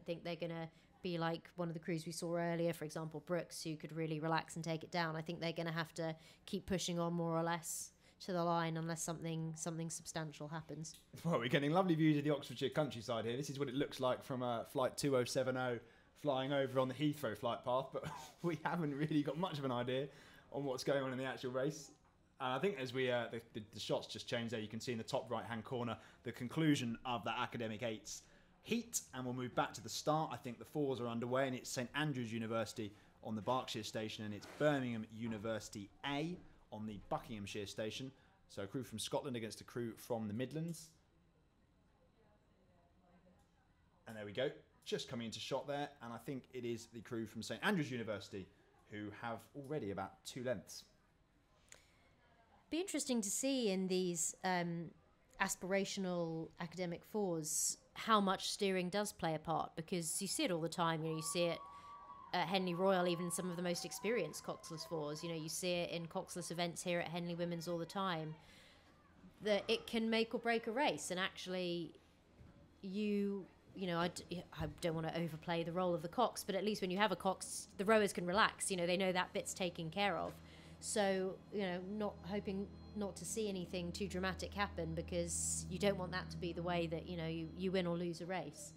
think they're going to be like one of the crews we saw earlier, for example, Brooks, who could really relax and take it down. I think they're going to have to keep pushing on more or less to the line unless something substantial happens. Well, we're getting lovely views of the Oxfordshire countryside here. This is what it looks like from flight 2070 flying over on the Heathrow flight path, but we haven't really got much of an idea on what's going on in the actual race. And I think as we the shots just changed there, you can see in the top right-hand corner the conclusion of the Academic 8's heat, and we'll move back to the start. I think the fours are underway, and it's St Andrews University on the Berkshire station, and it's Birmingham University A on the Buckinghamshire station. So a crew from Scotland against a crew from the Midlands. And there we go, just coming into shot there, and I think it is the crew from St Andrews University who have already about 2 lengths. Be interesting to see in these aspirational academic fours how much steering does play a part, because you see it all the time. You see it at Henley Royal, even some of the most experienced coxless fours. You see it in coxless events here at Henley Women's all the time, that it can make or break a race. And actually, I don't want to overplay the role of the cox, but at least when you have a cox, the rowers can relax. They know that bit's taken care of. So, not hoping not to see anything too dramatic happen, because you don't want that to be the way that, you win or lose a race.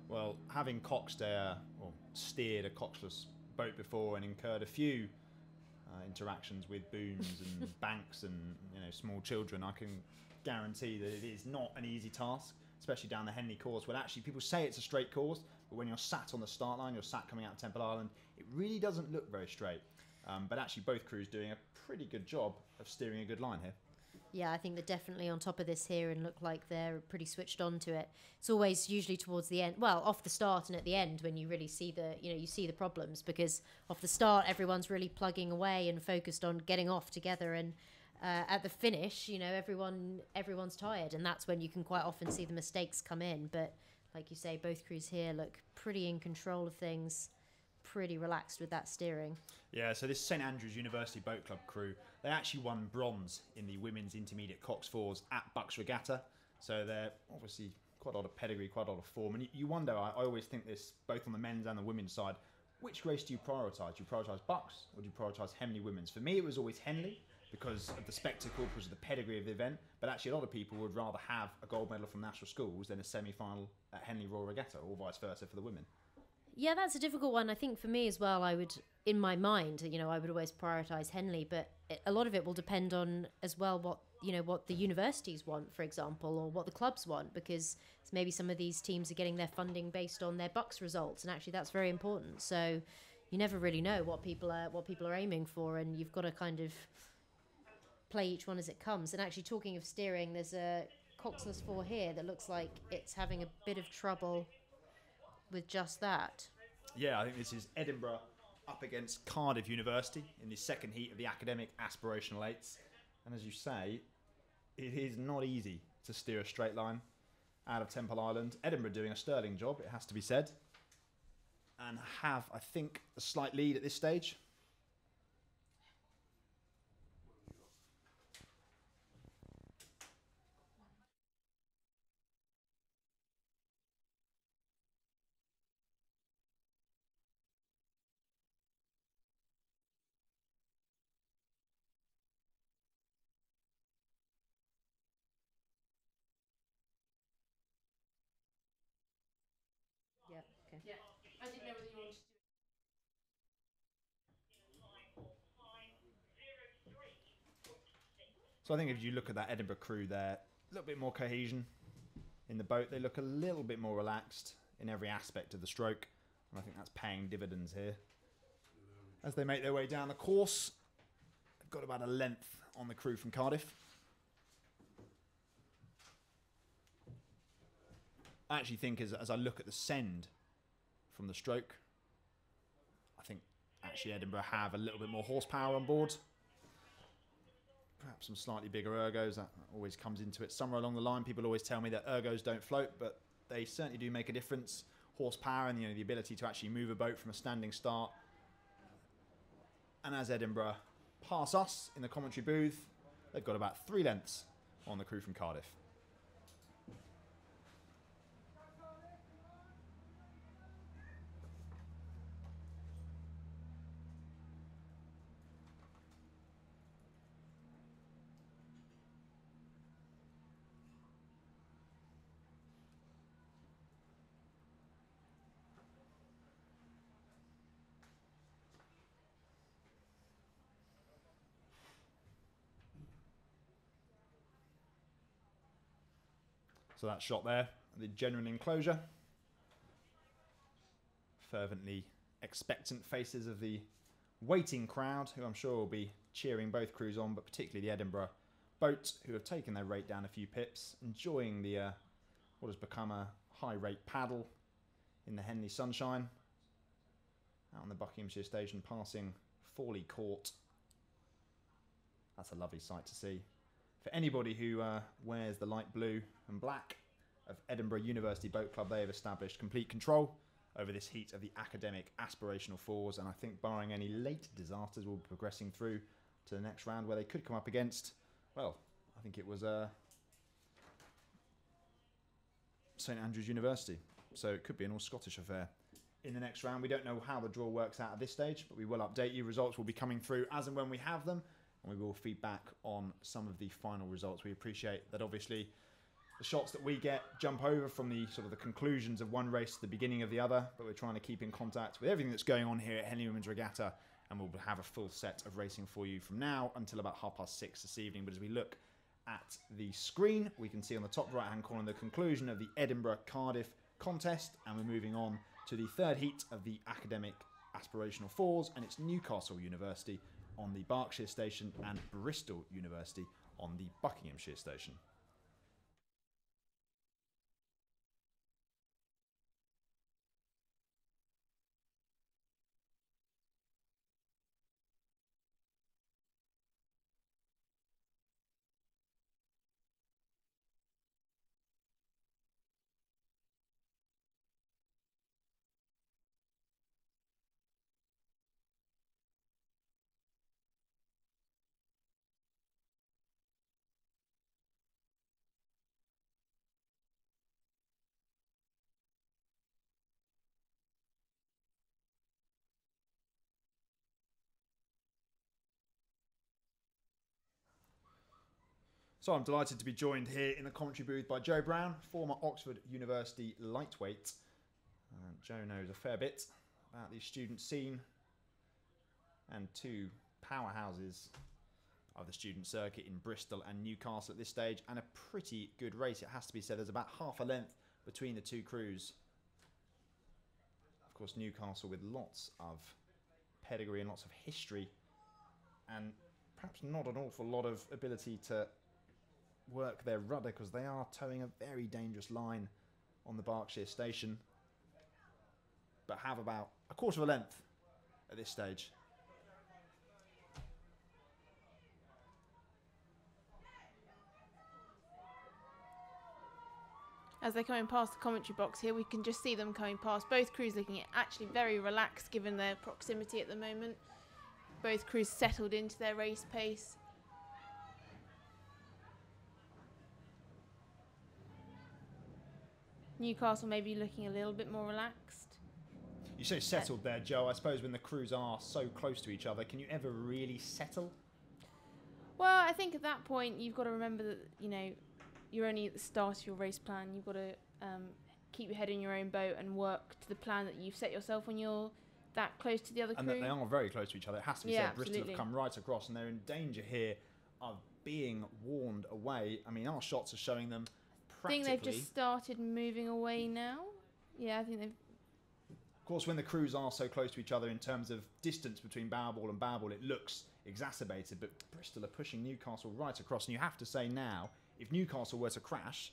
Well, having coxed or steered a coxless boat before and incurred a few interactions with booms and banks and small children, I can guarantee that it is not an easy task, especially down the Henley course, when actually people say it's a straight course, but when you're sat on the start line, you're sat coming out of Temple Island, it really doesn't look very straight. But actually both crews doing a pretty good job of steering a good line here. Yeah, I think they're definitely on top of this here and look like they're pretty switched on to it. It's always usually towards the end, well, off the start and at the end, when you really see you see the problems, because off the start everyone's really plugging away and focused on getting off together, and at the finish, everyone's tired, and that's when you can quite often see the mistakes come in. But like you say, both crews here look pretty in control of things, pretty relaxed with that steering. Yeah, so this St Andrews University Boat Club crew, they actually won bronze in the women's intermediate cox fours at Bucks Regatta. So they're obviously quite a lot of pedigree, quite a lot of form. And you wonder, I always think this, both on the men's and the women's side, which race do you prioritise? Do you prioritise Bucks or do you prioritise Henley Women's? For me, it was always Henley because of the spectacle, because of the pedigree of the event. But actually, a lot of people would rather have a gold medal from national schools than a semi-final at Henley Royal Regatta, or vice versa for the women. Yeah, that's a difficult one. I think for me as well, I would, in my mind, I would always prioritise Henley, but a lot of it will depend on as well what the universities want, for example, or what the clubs want, because maybe some of these teams are getting their funding based on their Bucks results, and actually that's very important. So you never really know what people are aiming for, and you've got to kind of play each one as it comes. And actually, talking of steering, there's a coxless four here that looks like it's having a bit of trouble with just that. Yeah, I think this is Edinburgh up against Cardiff University in the second heat of the academic aspirational eights. And as you say, it is not easy to steer a straight line out of Temple Island. Edinburgh doing a sterling job, it has to be said, and have, I think, a slight lead at this stage. Yeah, okay. Yeah, I didn't know whether you wanted to do So I think if you look at that Edinburgh crew there, a little bit more cohesion in the boat. They look a little bit more relaxed in every aspect of the stroke. And I think that's paying dividends here. As they make their way down the course, they've got about a length on the crew from Cardiff. I actually think as I look at the send from the stroke, I think actually Edinburgh have a little bit more horsepower on board. Perhaps some slightly bigger ergos, that always comes into it. Somewhere along the line, people always tell me that ergos don't float, but they certainly do make a difference. Horsepower and the ability to actually move a boat from a standing start. And as Edinburgh pass us in the commentary booth, they've got about 3 lengths on the crew from Cardiff. So that shot there, the genuine enclosure. Fervently expectant faces of the waiting crowd, who I'm sure will be cheering both crews on, but particularly the Edinburgh boat, who have taken their rate down a few pips, enjoying the what has become a high rate paddle in the Henley sunshine. Out on the Buckinghamshire station, passing Fawley Court. That's a lovely sight to see. For anybody who wears the light blue and black of Edinburgh University Boat Club, they have established complete control over this heat of the academic aspirational fours, and I think barring any late disasters, we'll be progressing through to the next round where they could come up against, well, I think it was St Andrews University, so it could be an all-Scottish affair. In the next round, we don't know how the draw works out at this stage, but we will update you. Results will be coming through as and when we have them, and we will feed back on some of the final results. We appreciate that obviously the shots that we get jump over from the sort of the conclusions of one race to the beginning of the other, but we're trying to keep in contact with everything that's going on here at Henley Women's Regatta, and we'll have a full set of racing for you from now until about 6:30 this evening. But as we look at the screen, we can see on the top right-hand corner the conclusion of the Edinburgh-Cardiff contest, and we're moving on to the third heat of the academic aspirational fours, and it's Newcastle University on the Berkshire station and Bristol University on the Buckinghamshire station. So I'm delighted to be joined here in the commentary booth by Joe Brown, former Oxford University lightweight. Joe knows a fair bit about the student scene and two powerhouses of the student circuit in Bristol and Newcastle at this stage, and a pretty good race, it has to be said. There's about half a length between the two crews. Of course, Newcastle with lots of pedigree and lots of history, and perhaps not an awful lot of ability to work their rudder, because they are towing a very dangerous line on the Berkshire station, but have about a quarter of a length at this stage. As they're coming past the commentary box here, we can just see them coming past. Both crews looking actually very relaxed given their proximity at the moment. Both crews settled into their race pace. Newcastle maybe looking a little bit more relaxed. You say settled there, Joe. I suppose when the crews are so close to each other, can you ever really settle? Well, I think at that point you've got to remember that, you know, you're only at the start of your race plan. You've got to keep your head in your own boat and work to the plan that you've set yourself when you're that close to the other crew. And that they are very close to each other. It has to be said. Absolutely. Bristol have come right across, and they're in danger here of being warned away. I mean, our shots are showing them I think they've just started moving away now. Yeah, I think they've... Of course, when the crews are so close to each other in terms of distance between bow ball and bow ball, it looks exacerbated, but Bristol are pushing Newcastle right across, and you have to say now, if Newcastle were to crash...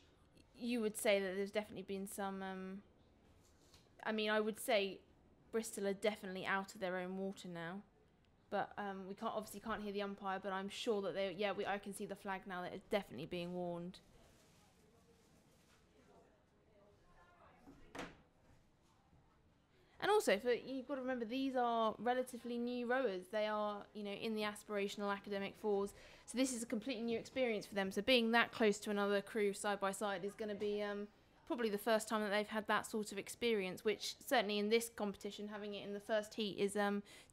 You would say that there's definitely been some... I mean, I would say Bristol are definitely out of their own water now, but we obviously can't hear the umpire, but I'm sure that they... Yeah, I can see the flag now that it's definitely being warned. And also, you've got to remember, these are relatively new rowers. They are, you know, in the aspirational academic fours. So this is a completely new experience for them. So being that close to another crew side by side is going to be probably the first time that they've had that sort of experience, which certainly in this competition, having it in the first heat is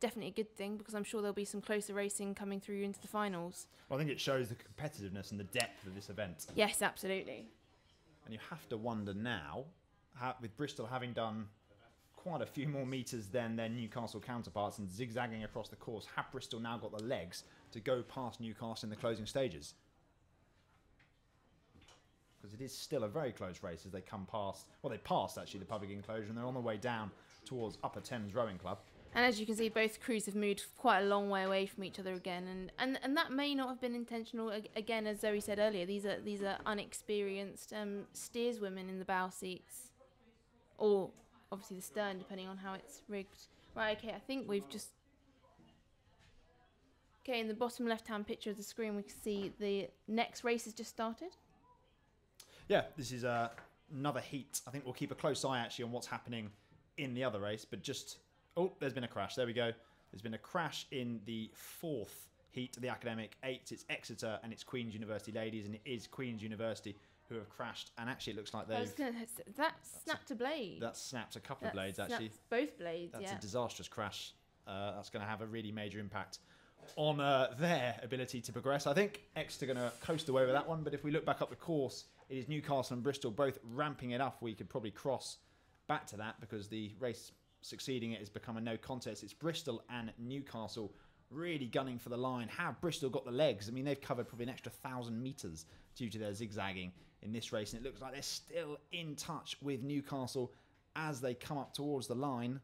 definitely a good thing, because I'm sure there'll be some closer racing coming through into the finals. Well, I think it shows the competitiveness and the depth of this event. Yes, absolutely. And you have to wonder now, with Bristol having done quite a few more metres than their Newcastle counterparts and zigzagging across the course, have Bristol now got the legs to go past Newcastle in the closing stages? because it is still a very close race as they come past, well, they passed actually the public enclosure, and they're on the way down towards Upper Thames Rowing Club. And as you can see, both crews have moved quite a long way away from each other again, and that may not have been intentional. Again, as Zoe said earlier, these are unexperienced steerswomen in the bow seats, or obviously the stern, depending on how it's rigged. Right, okay, I think we've just... Okay, in the bottom left-hand picture of the screen, we can see the next race has just started. Yeah, this is another heat. I think we'll keep a close eye actually on what's happening in the other race, but just... Oh, there's been a crash. There we go. There's been a crash in the 4th heat of the Academic 8. It's Exeter and it's Queen's University ladies, and it is Queen's University who have crashed. And actually, it looks like they've... That snapped a blade. That snapped a couple of blades, actually. Both blades, That's yeah. a disastrous crash. That's going to have a really major impact on their ability to progress. I think Exeter are going to coast away with that one, but if we look back up the course, it is Newcastle and Bristol both ramping it up. We could probably cross back to that because the race succeeding it has become a no contest. It's Bristol and Newcastle really gunning for the line. Have Bristol got the legs? I mean, they've covered probably an extra 1,000 metres due to their zigzagging in this race, and it looks like they're still in touch with Newcastle as they come up towards the line.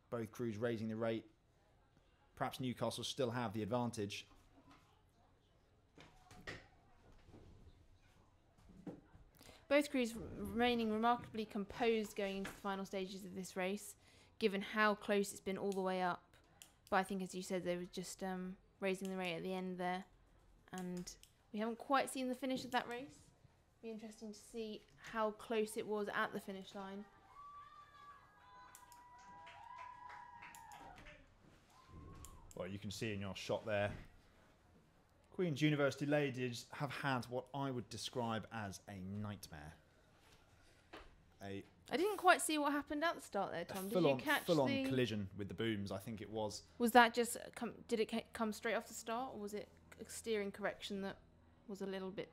Both crews raising the rate. Perhaps Newcastle still have the advantage. Both crews remaining remarkably composed going into the final stages of this race, given how close it's been all the way up. But I think, as you said, they were just raising the rate at the end there. And we haven't quite seen the finish of that race. Be interesting to see how close it was at the finish line. Well, you can see in your shot there, Queen's University ladies have had what I would describe as a nightmare. I didn't quite see what happened at the start there, Tom. Did you catch full-on collision with the booms, I think it was. Was that just... did it come straight off the start, or was it a steering correction that was a little bit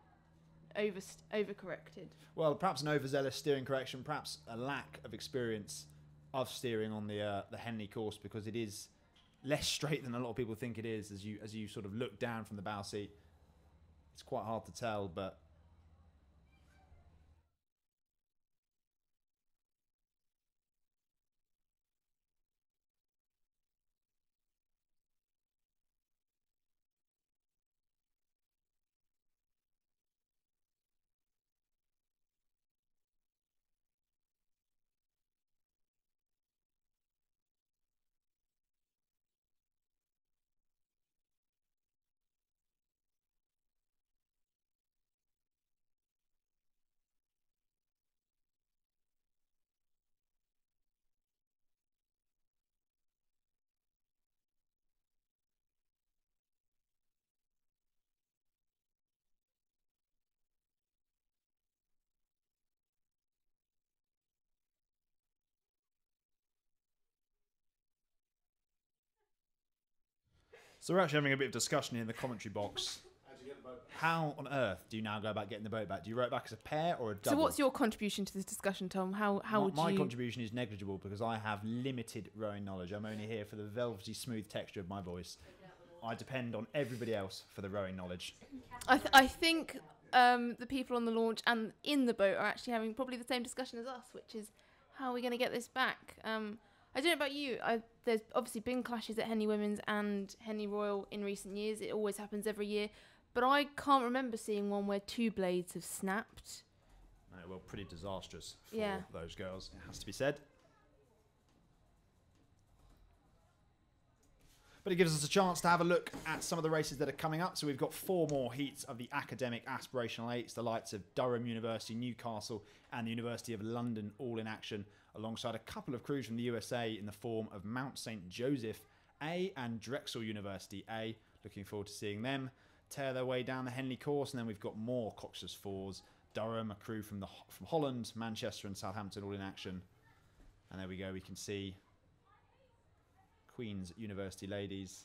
overcorrected? Well, perhaps an overzealous steering correction, perhaps a lack of experience of steering on the Henley course, because it is less straight than a lot of people think it is as you sort of look down from the bow seat. It's quite hard to tell, but so we're actually having a bit of discussion in the commentary box. How on earth do you now go about getting the boat back? Do you row it back as a pair or a double? So what's your contribution to this discussion, Tom? How would you... My contribution is negligible because I have limited rowing knowledge. I'm only here for the velvety smooth texture of my voice. I depend on everybody else for the rowing knowledge. I think the people on the launch and in the boat are actually having probably the same discussion as us, which is how are we going to get this back? I don't know about you. There's obviously been clashes at Henley Women's and Henley Royal in recent years. It always happens every year. But I can't remember seeing one where two blades have snapped. No, well, pretty disastrous for Yeah. those girls, it has to be said. But it gives us a chance to have a look at some of the races that are coming up. So we've got 4 more heats of the academic aspirational 8s, the likes of Durham University, Newcastle and the University of London all in action, alongside a couple of crews from the USA in the form of Mount St. Joseph A and Drexel University A. Looking forward to seeing them tear their way down the Henley course. And then we've got more Cox's 4s, Durham, a crew from Holland, Manchester and Southampton all in action. And there we go, we can see Queen's University ladies.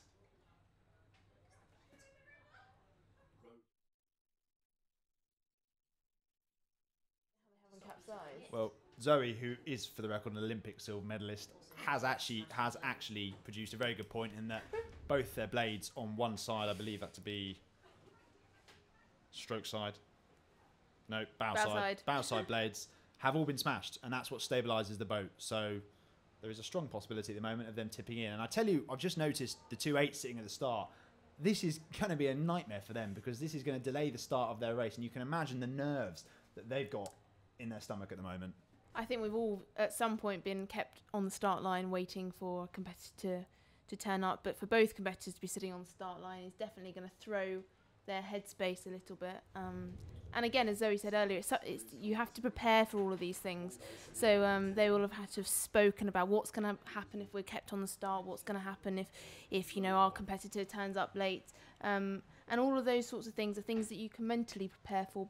Well, Zoe, who is for the record an Olympic silver medalist, has actually produced a very good point in that both their blades on one side, I believe that to be stroke side, no, bow side blades have all been smashed, and that's what stabilises the boat. So there is a strong possibility at the moment of them tipping in. And I tell you, I've just noticed the 2.8 sitting at the start. This is going to be a nightmare for them because this is going to delay the start of their race, and you can imagine the nerves that they've got in their stomach at the moment. I think we've all at some point been kept on the start line waiting for a competitor to turn up, but for both competitors to be sitting on the start line is definitely going to throw their headspace a little bit. And again, as Zoe said earlier, it's you have to prepare for all of these things. So they will have had to have spoken about what's going to happen if we're kept on the start, what's going to happen if our competitor turns up late. And all of those sorts of things are things that you can mentally prepare for